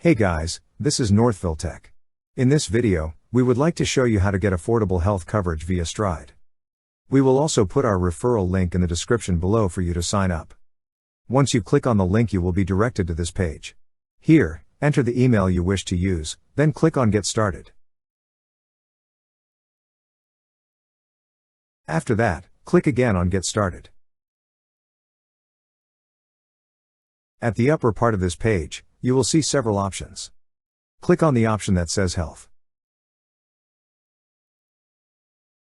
Hey guys, this is Northville Tech. In this video, we would like to show you how to get affordable health coverage via Stride. We will also put our referral link in the description below for you to sign up. Once you click on the link, you will be directed to this page. Here, enter the email you wish to use, then click on Get Started. After that, click again on Get Started. At the upper part of this page, you will see several options. Click on the option that says Health.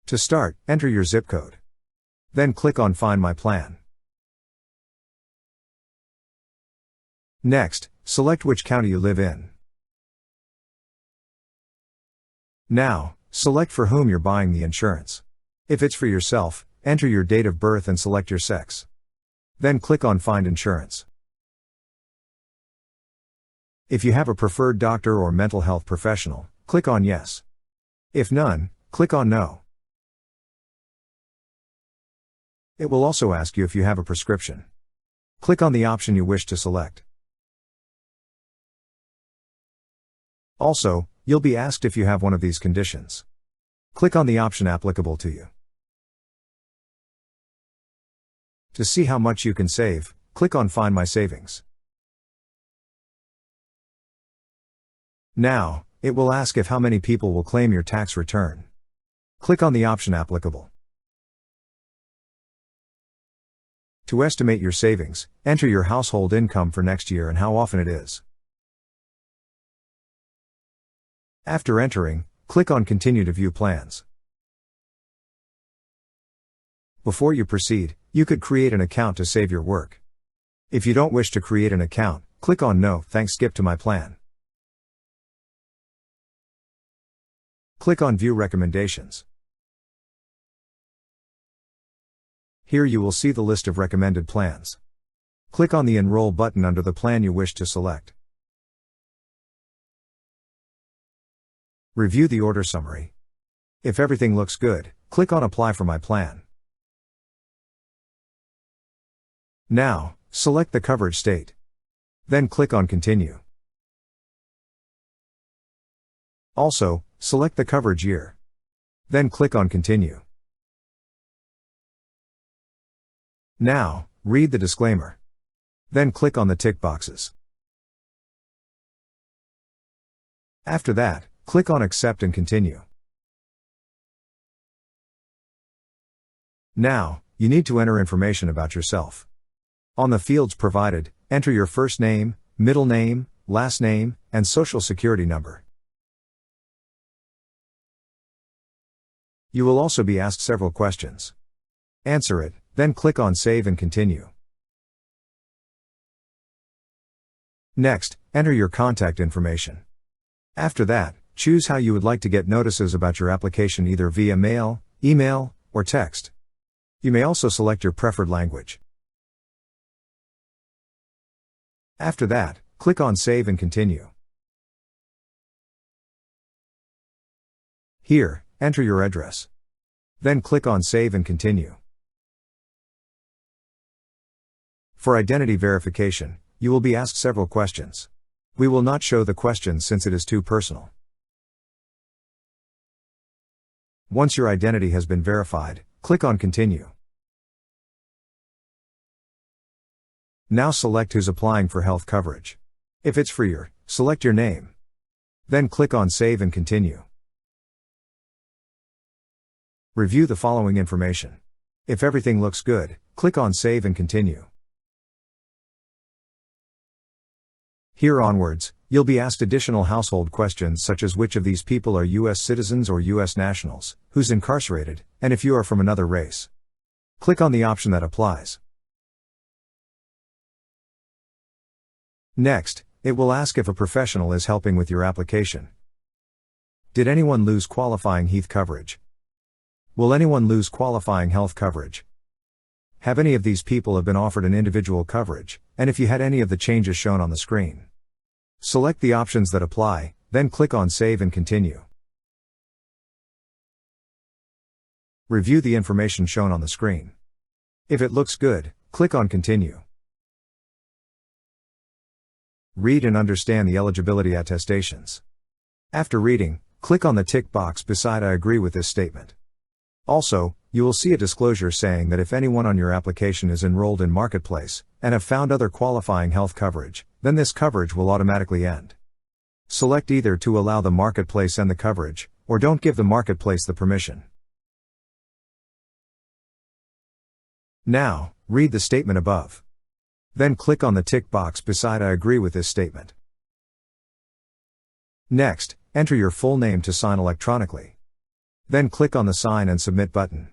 To start, enter your zip code. Then click on Find My Plan. Next, select which county you live in. Now, select for whom you're buying the insurance. If it's for yourself, enter your date of birth and select your sex. Then click on Find Insurance. If you have a preferred doctor or mental health professional, click on Yes. If none, click on No. It will also ask you if you have a prescription. Click on the option you wish to select. Also, you'll be asked if you have one of these conditions. Click on the option applicable to you. To see how much you can save, click on Find My Savings. Now, it will ask if how many people will claim your tax return. Click on the option applicable. To estimate your savings, enter your household income for next year and how often it is. After entering, click on Continue to view plans. Before you proceed, you could create an account to save your work. If you don't wish to create an account, click on No, thanks, skip to my plan. Click on View Recommendations. Here you will see the list of recommended plans. Click on the Enroll button under the plan you wish to select. Review the order summary. If everything looks good, click on Apply for my plan. Now, select the coverage state. Then click on Continue. Also, select the coverage year. Then click on Continue. Now, read the disclaimer. Then click on the tick boxes. After that, click on Accept and Continue. Now, you need to enter information about yourself. On the fields provided, enter your first name, middle name, last name, and social security number. You will also be asked several questions. Answer it, then click on Save and Continue. Next, enter your contact information. After that, choose how you would like to get notices about your application, either via mail, email, or text. You may also select your preferred language. After that, click on Save and Continue. Here, enter your address. Then click on Save and Continue. For identity verification, you will be asked several questions. We will not show the questions since it is too personal. Once your identity has been verified, click on Continue. Now select who's applying for health coverage. If it's for you, select your name. Then click on Save and Continue. Review the following information. If everything looks good, click on Save and Continue. Here onwards, you'll be asked additional household questions such as which of these people are U.S. citizens or U.S. nationals, who's incarcerated, and if you are from another race. Click on the option that applies. Next, it will ask if a professional is helping with your application. Did anyone lose qualifying HEALth coverage? Will anyone lose qualifying health coverage? Have any of these people have been offered an individual coverage, and if you had any of the changes shown on the screen? Select the options that apply, then click on Save and Continue. Review the information shown on the screen. If it looks good, click on Continue. Read and understand the eligibility attestations. After reading, click on the tick box beside I agree with this statement. Also, you will see a disclosure saying that if anyone on your application is enrolled in Marketplace, and have found other qualifying health coverage, then this coverage will automatically end. Select either to allow the Marketplace end the coverage, or don't give the Marketplace the permission. Now, read the statement above. Then click on the tick box beside I agree with this statement. Next, enter your full name to sign electronically. Then click on the Sign and Submit button.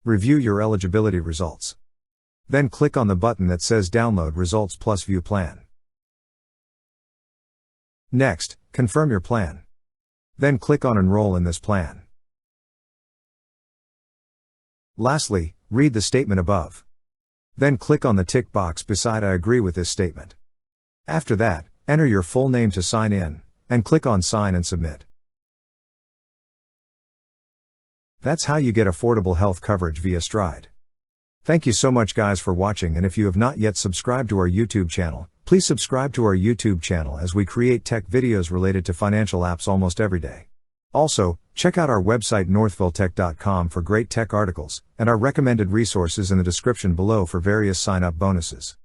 Review your eligibility results. Then click on the button that says Download Results plus View Plan. Next, confirm your plan. Then click on Enroll in this plan. Lastly, read the statement above. Then click on the tick box beside I agree with this statement. After that, enter your full name to sign in, and click on Sign and Submit. That's how you get affordable health coverage via Stride. Thank you so much guys for watching, and if you have not yet subscribed to our YouTube channel, please subscribe to our YouTube channel as we create tech videos related to financial apps almost every day. Also, check out our website northvilletech.com for great tech articles, and our recommended resources in the description below for various sign-up bonuses.